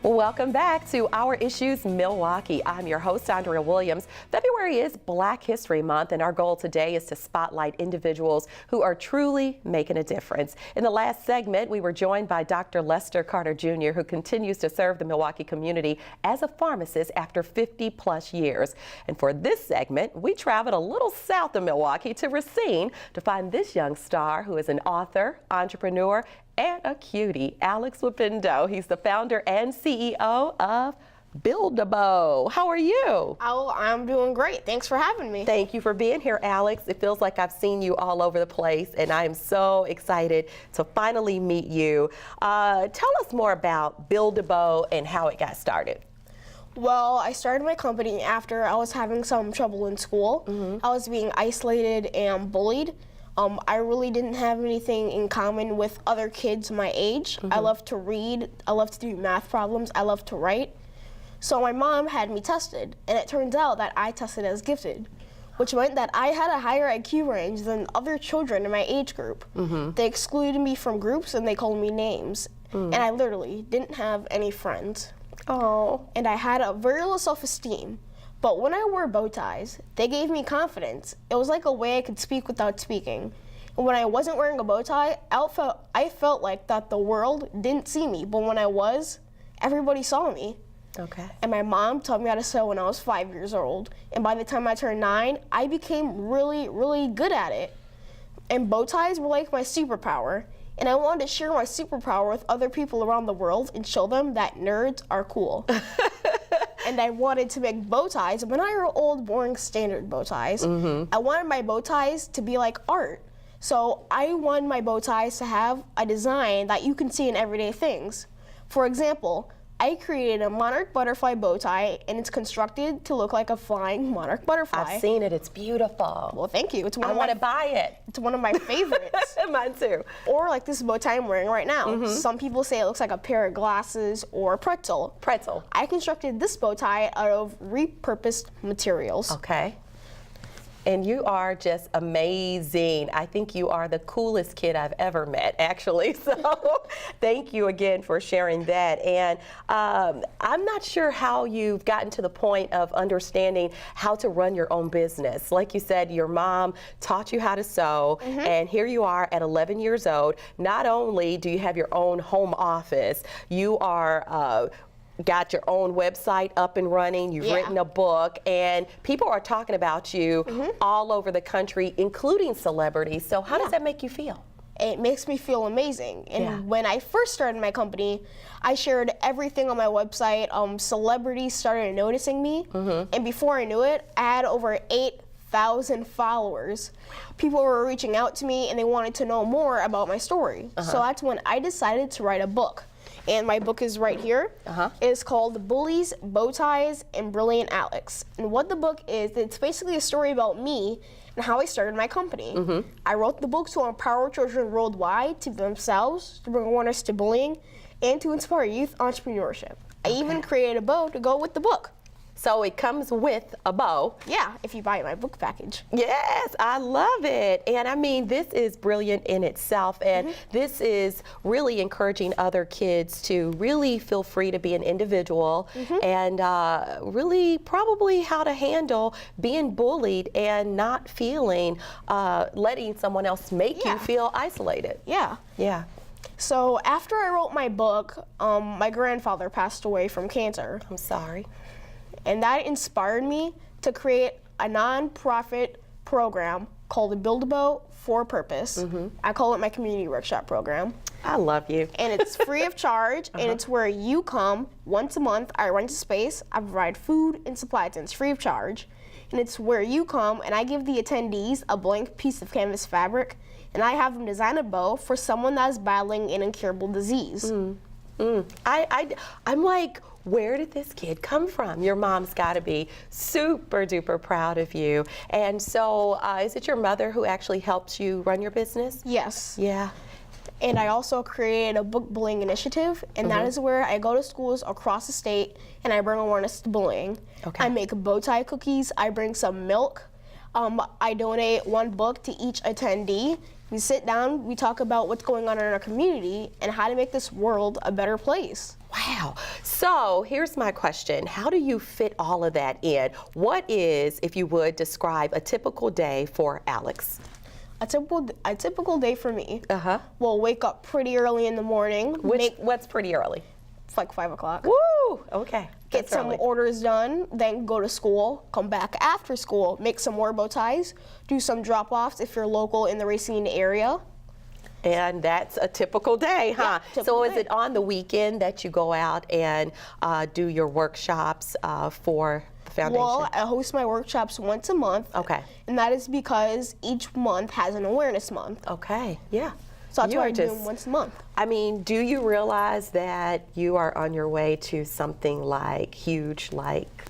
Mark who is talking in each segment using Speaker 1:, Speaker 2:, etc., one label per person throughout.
Speaker 1: Welcome back to Our Issues Milwaukee. I'm your host, Andrea Williams. February is Black History Month, and our goal today is to spotlight individuals who are truly making a difference. In the last segment, we were joined by Dr. Lester Carter Jr., who continues to serve the Milwaukee community as a pharmacist after 50+ years. And for this segment, we traveled a little south of Milwaukee to Racine to find this young star who is an author, entrepreneur, and a cutie, Alex Wapindo. He's the founder and CEO of Build-A-Bow. How are you?
Speaker 2: Oh, I'm doing great. Thanks for having me.
Speaker 1: Thank you for being here, Alex. It feels like I've seen you all over the place, and I am so excited to finally meet you. Tell us more about Build-A-Bow and how it got started.
Speaker 2: Well, I started my company after I was having some trouble in school. I was being isolated and bullied. I really didn't have anything in common with other kids my age. I love to read, I love to do math problems, I love to write. So my mom had me tested, and it turns out that I tested as gifted, which meant that I had a higher IQ range than other children in my age group. They excluded me from groups and they called me names, and I literally didn't have any friends.
Speaker 1: Oh.
Speaker 2: And I had a very low self-esteem. But when I wore bow ties, they gave me confidence. It was like a way I could speak without speaking. And when I wasn't wearing a bow tie, I felt like that the world didn't see me. But when I was, everybody saw me.
Speaker 1: Okay.
Speaker 2: And my mom taught me how to sew when I was 5 years old. And by the time I turned 9, I became really, really good at it. And bow ties were like my superpower. And I wanted to share my superpower with other people around the world and show them that nerds are cool. And I wanted to make bow ties, but not your old boring standard bow ties. I wanted my bow ties to be like art. So I wanted my bow ties to have a design that you can see in everyday things. For example, I created a monarch butterfly bow tie, and it's constructed to look like a flying monarch butterfly.
Speaker 1: I've seen it. It's beautiful.
Speaker 2: Well, thank you.
Speaker 1: I want to buy it.
Speaker 2: It's one of my favorites.
Speaker 1: Mine too.
Speaker 2: Or like this bow tie I'm wearing right now. Some people say it looks like a pair of glasses or a pretzel.
Speaker 1: Pretzel.
Speaker 2: I constructed this bow tie out of repurposed materials.
Speaker 1: Okay. And you are just amazing. I think you are the coolest kid I've ever met, actually. So thank you again for sharing that. And I'm not sure how you've gotten to the point of understanding how to run your own business. Like you said, your mom taught you how to sew, and here you are at 11 years old. Not only do you have your own home office, you are got your own website up and running, you've written a book, and people are talking about you all over the country, including celebrities. So how does that make you feel?
Speaker 2: It makes me feel amazing. And when I first started my company, I shared everything on my website. Celebrities started noticing me, and before I knew it, I had over 8,000 followers. People were reaching out to me and they wanted to know more about my story. So that's when I decided to write a book. And my book is right here. It's called Bullies, Bow Ties, and Brilliant Alex. And what the book is, it's basically a story about me and how I started my company. I wrote the book to empower children worldwide to be themselves, to bring awareness to bullying, and to inspire youth entrepreneurship. I even created a bow to go with the book.
Speaker 1: So it comes with a bow.
Speaker 2: Yeah, if you buy my book package.
Speaker 1: Yes, I love it. And I mean, this is brilliant in itself, and this is really encouraging other kids to really feel free to be an individual and really probably how to handle being bullied and not feeling, letting someone else make you feel isolated.
Speaker 2: Yeah.
Speaker 1: Yeah.
Speaker 2: So after I wrote my book, my grandfather passed away from cancer.
Speaker 1: I'm sorry.
Speaker 2: And that inspired me to create a non-profit program called the Build-A-Bow for Purpose. I call it my community workshop program.
Speaker 1: I love you.
Speaker 2: And it's free of charge, and it's where you come once a month. I rent a space, I provide food and supplies, and it's free of charge. And it's where you come, and I give the attendees a blank piece of canvas fabric, and I have them design a bow for someone that's battling an incurable disease.
Speaker 1: I'm like, where did this kid come from? Your mom's got to be super duper proud of you. And so is it your mother who actually helps you run your business?
Speaker 2: Yes.
Speaker 1: Yeah.
Speaker 2: And I also created a book bullying initiative, and that is where I go to schools across the state and I bring awareness to bullying. I make bow tie cookies, I bring some milk, I donate one book to each attendee, We sit down, we talk about what's going on in our community and how to make this world a better place.
Speaker 1: Wow. So here's my question. How do you fit all of that in? What is, if you would, describe a typical day for Alex?
Speaker 2: A typical day for me.
Speaker 1: Uh-huh.
Speaker 2: We'll wake up pretty early in the morning.
Speaker 1: What's pretty early?
Speaker 2: It's like 5 o'clock.
Speaker 1: Woo! Okay.
Speaker 2: Get
Speaker 1: That's
Speaker 2: some
Speaker 1: early.
Speaker 2: orders done, then go to school, come back after school, make some more bow ties, do some drop-offs if you're local in the Racine area.
Speaker 1: And that's a typical day, huh?
Speaker 2: Yeah,
Speaker 1: So
Speaker 2: typical
Speaker 1: is
Speaker 2: day.
Speaker 1: it on the weekend that you go out and do your workshops for the foundation?
Speaker 2: Well, I host my workshops once a month.
Speaker 1: Okay.
Speaker 2: And that is because each month has an awareness month.
Speaker 1: Okay, yeah.
Speaker 2: So that's
Speaker 1: You
Speaker 2: why
Speaker 1: are
Speaker 2: I do them once a month.
Speaker 1: I mean, do you realize that you are on your way to something like huge, like,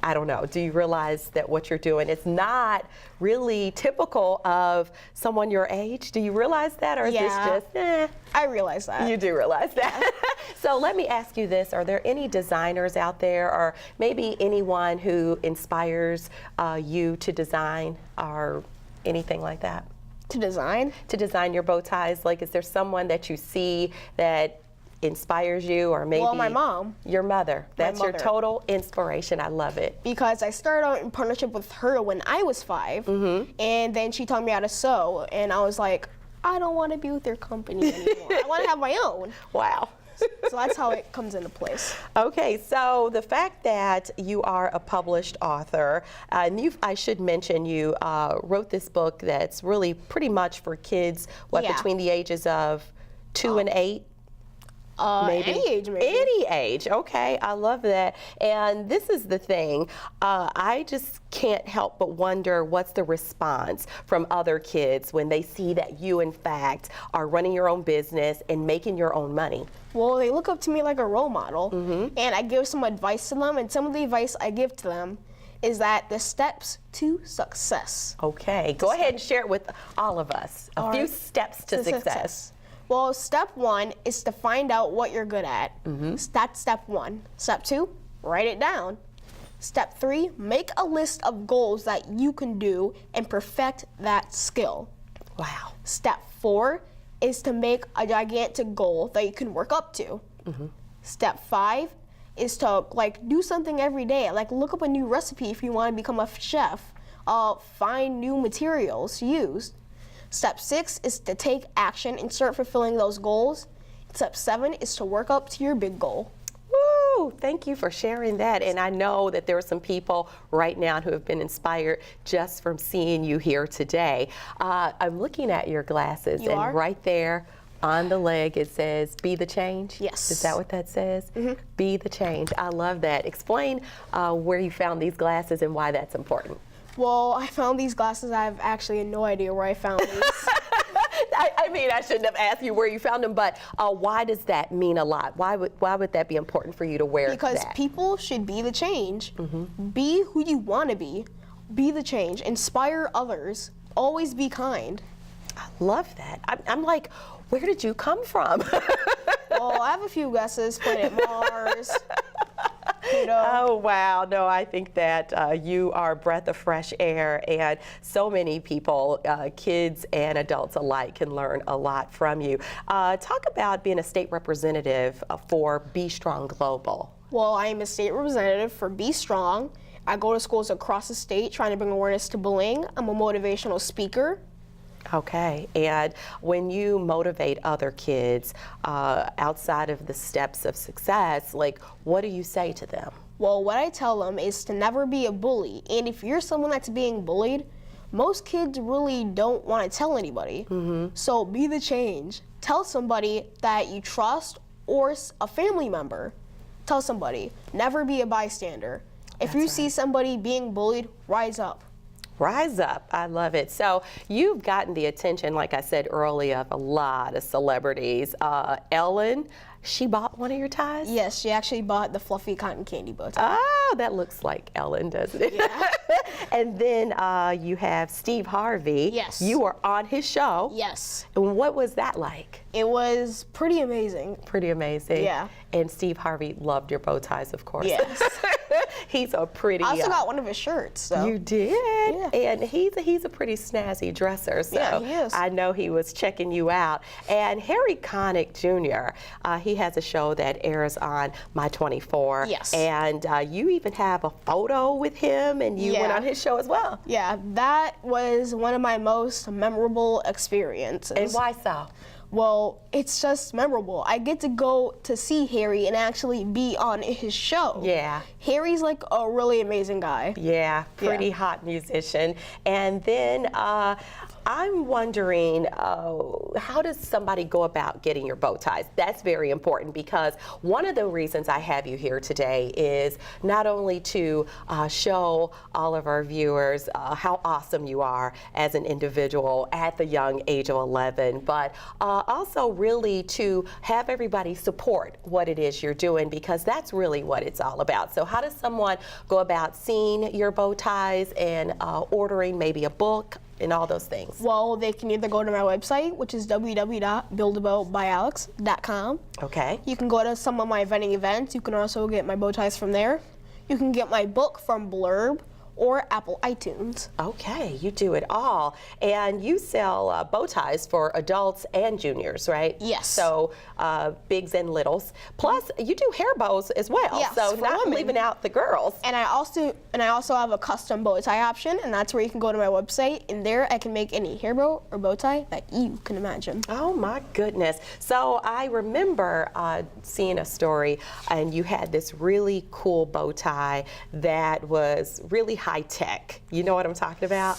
Speaker 1: I don't know, do you realize that what you're doing is not really typical of someone your age? Do you realize that, or is this
Speaker 2: Yeah.
Speaker 1: just,
Speaker 2: I realize that.
Speaker 1: You do realize that. So let me ask you this. Are there any designers out there, or maybe anyone who inspires you to design or anything like that?
Speaker 2: To design?
Speaker 1: To design your bow ties? Like, is there someone that you see that inspires you, or maybe
Speaker 2: Well, my mom.
Speaker 1: your mother? That's your
Speaker 2: mother.
Speaker 1: total inspiration. I love it.
Speaker 2: Because I started out in partnership with her when I was 5,
Speaker 1: Mm-hmm.
Speaker 2: and then she taught me how to sew, and I was like, I don't want to be with your company anymore. I want to have my own.
Speaker 1: Wow.
Speaker 2: So that's how it comes into place.
Speaker 1: Okay, so the fact that you are a published author, and I should mention you wrote this book that's really pretty much for kids,
Speaker 2: Yeah.
Speaker 1: between the ages of 2 and 8? Maybe.
Speaker 2: Any age, maybe.
Speaker 1: Any age, okay, I love that. And this is the thing, I just can't help but wonder what's the response from other kids when they see that you, in fact, are running your own business and making your own money.
Speaker 2: Well, they look up to me like a role model, and I give some advice to them, and some of the advice I give to them is that the steps to success.
Speaker 1: Okay, go ahead and share it with all of us. A few
Speaker 2: right.
Speaker 1: steps to success.
Speaker 2: Well, step 1 is to find out what you're good at. That's step 1. Step 2, write it down. Step 3, make a list of goals that you can do and perfect that skill.
Speaker 1: Wow.
Speaker 2: Step 4 is to make a gigantic goal that you can work up to. Step 5 is to do something every day, like look up a new recipe if you want to become a chef. Find new materials to use. Step 6 is to take action and start fulfilling those goals. Step 7 is to work up to your big goal.
Speaker 1: Woo! Thank you for sharing that. And I know that there are some people right now who have been inspired just from seeing you here today. I'm looking at your glasses,
Speaker 2: You
Speaker 1: and
Speaker 2: are?
Speaker 1: right there on the leg it says, "Be the change."
Speaker 2: Yes.
Speaker 1: Is that what that says? Be the change. I love that. Explain where you found these glasses and why that's important.
Speaker 2: Well, I found these glasses. I have actually no idea where I found these.
Speaker 1: I mean, I shouldn't have asked you where you found them, but why does that mean a lot? Why would that be important for you to wear
Speaker 2: Because
Speaker 1: that?
Speaker 2: people should be the change. Be who you want to be. Be the change. Inspire others. Always be kind.
Speaker 1: I love that. I'm like, where did you come from?
Speaker 2: Well, I have a few guesses. Planet Mars. Pluto.
Speaker 1: Oh, wow. No, I think that you are a breath of fresh air, and so many people, kids and adults alike, can learn a lot from you. Talk about being a state representative for Be Strong Global.
Speaker 2: Well, I am a state representative for Be Strong. I go to schools across the state trying to bring awareness to bullying. I'm a motivational speaker.
Speaker 1: Okay, and when you motivate other kids outside of the steps of success, like, what do you say to them?
Speaker 2: Well, what I tell them is to never be a bully. And if you're someone that's being bullied, most kids really don't want to tell anybody. So be the change. Tell somebody that you trust or a family member. Tell somebody. Never be a bystander. If you see somebody being bullied, rise up.
Speaker 1: Rise up. I love it. So you've gotten the attention, like I said earlier, of a lot of celebrities. Ellen, she bought one of your ties?
Speaker 2: Yes, she actually bought the fluffy cotton candy bow tie.
Speaker 1: Oh, that looks like Ellen, doesn't it?
Speaker 2: Yeah.
Speaker 1: And then you have Steve Harvey.
Speaker 2: Yes.
Speaker 1: You were on his show.
Speaker 2: Yes.
Speaker 1: And what was that like?
Speaker 2: It was pretty amazing.
Speaker 1: Pretty amazing.
Speaker 2: Yeah.
Speaker 1: And Steve Harvey loved your bow ties, of course.
Speaker 2: Yes.
Speaker 1: He's a pretty.
Speaker 2: I also got one of his shirts. So.
Speaker 1: You did?
Speaker 2: Yeah.
Speaker 1: And he's a pretty snazzy dresser, so
Speaker 2: Yeah, he is.
Speaker 1: I know he was checking you out. And Harry Connick Jr., he has a show that airs on My 24.
Speaker 2: Yes.
Speaker 1: And you even have a photo with him, and you went
Speaker 2: Yeah.
Speaker 1: on his show as well.
Speaker 2: Yeah, that was one of my most memorable experiences.
Speaker 1: And why so?
Speaker 2: Well, it's just memorable. I get to go to see Harry and actually be on his show.
Speaker 1: Yeah.
Speaker 2: Harry's like a really amazing guy.
Speaker 1: Yeah, pretty hot musician. And then I'm wondering, how does somebody go about getting your bow ties? That's very important, because one of the reasons I have you here today is not only to show all of our viewers how awesome you are as an individual at the young age of 11, but also really to have everybody support what it is you're doing, because that's really what it's all about. So how does someone go about seeing your bow ties and ordering maybe a book and all those things?
Speaker 2: Well, they can either go to my website, which is www.buildabowbyalex.com.
Speaker 1: Okay.
Speaker 2: You can go to some of my vending events. You can also get my bow ties from there. You can get my book from Blurb or Apple iTunes.
Speaker 1: Okay, you do it all. And you sell bow ties for adults and juniors, right?
Speaker 2: Yes.
Speaker 1: So bigs and littles. Plus, you do hair bows as well.
Speaker 2: Yes,
Speaker 1: so
Speaker 2: for
Speaker 1: not
Speaker 2: women.
Speaker 1: leaving out the girls.
Speaker 2: And I also have a custom bow tie option, and that's where you can go to my website. And there I can make any hair bow or bow tie that you can imagine.
Speaker 1: Oh my goodness. So I remember seeing a story, and you had this really cool bow tie that was really high tech. You know what I'm talking about?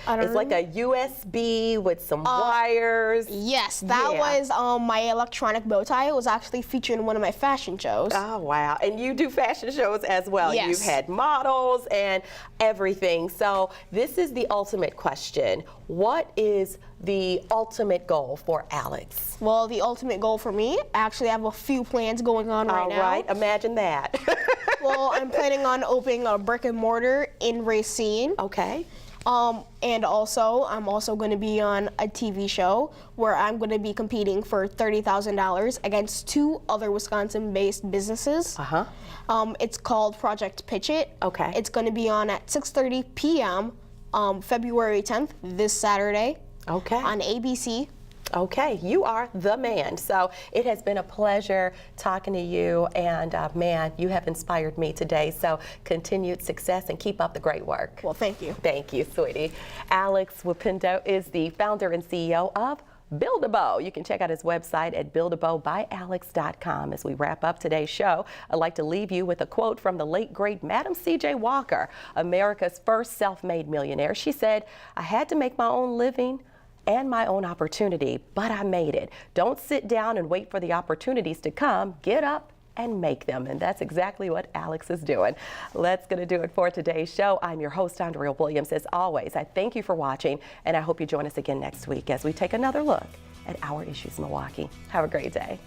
Speaker 2: I don't
Speaker 1: It's like a USB with some wires.
Speaker 2: Yes, that
Speaker 1: Yeah.
Speaker 2: was my electronic bow tie. It was actually featured in one of my fashion shows.
Speaker 1: Oh, wow. And you do fashion shows as well.
Speaker 2: Yes.
Speaker 1: You've had models and everything. So this is the ultimate question. What is the ultimate goal for Alex?
Speaker 2: Well, the ultimate goal for me, I actually have a few plans going on right now.
Speaker 1: All right, imagine that.
Speaker 2: Well, I'm planning on opening a brick and mortar in Racine.
Speaker 1: Okay.
Speaker 2: And also, I'm also going to be on a TV show where I'm going to be competing for $30,000 against two other Wisconsin-based businesses.
Speaker 1: Uh-huh.
Speaker 2: It's called Project Pitch It.
Speaker 1: Okay.
Speaker 2: It's going to be on at 6:30 p.m. February 10th, this Saturday.
Speaker 1: Okay.
Speaker 2: On ABC.
Speaker 1: Okay, you are the man. So it has been a pleasure talking to you, and man, you have inspired me today. So continued success and keep up the great work.
Speaker 2: Well, thank you.
Speaker 1: Thank you, sweetie. Alex Wapendo is the founder and CEO of Build-A-Bow. You can check out his website at buildabowbyalex.com. As we wrap up today's show, I'd like to leave you with a quote from the late, great Madam C.J. Walker, America's first self-made millionaire. She said, "I had to make my own living and my own opportunity, but I made it. Don't sit down and wait for the opportunities to come. Get up and make them." And that's exactly what Alex is doing. That's going to do it for today's show. I'm your host, Andrea Williams. As always, I thank you for watching, and I hope you join us again next week as we take another look at Our Issues Milwaukee. Have a great day.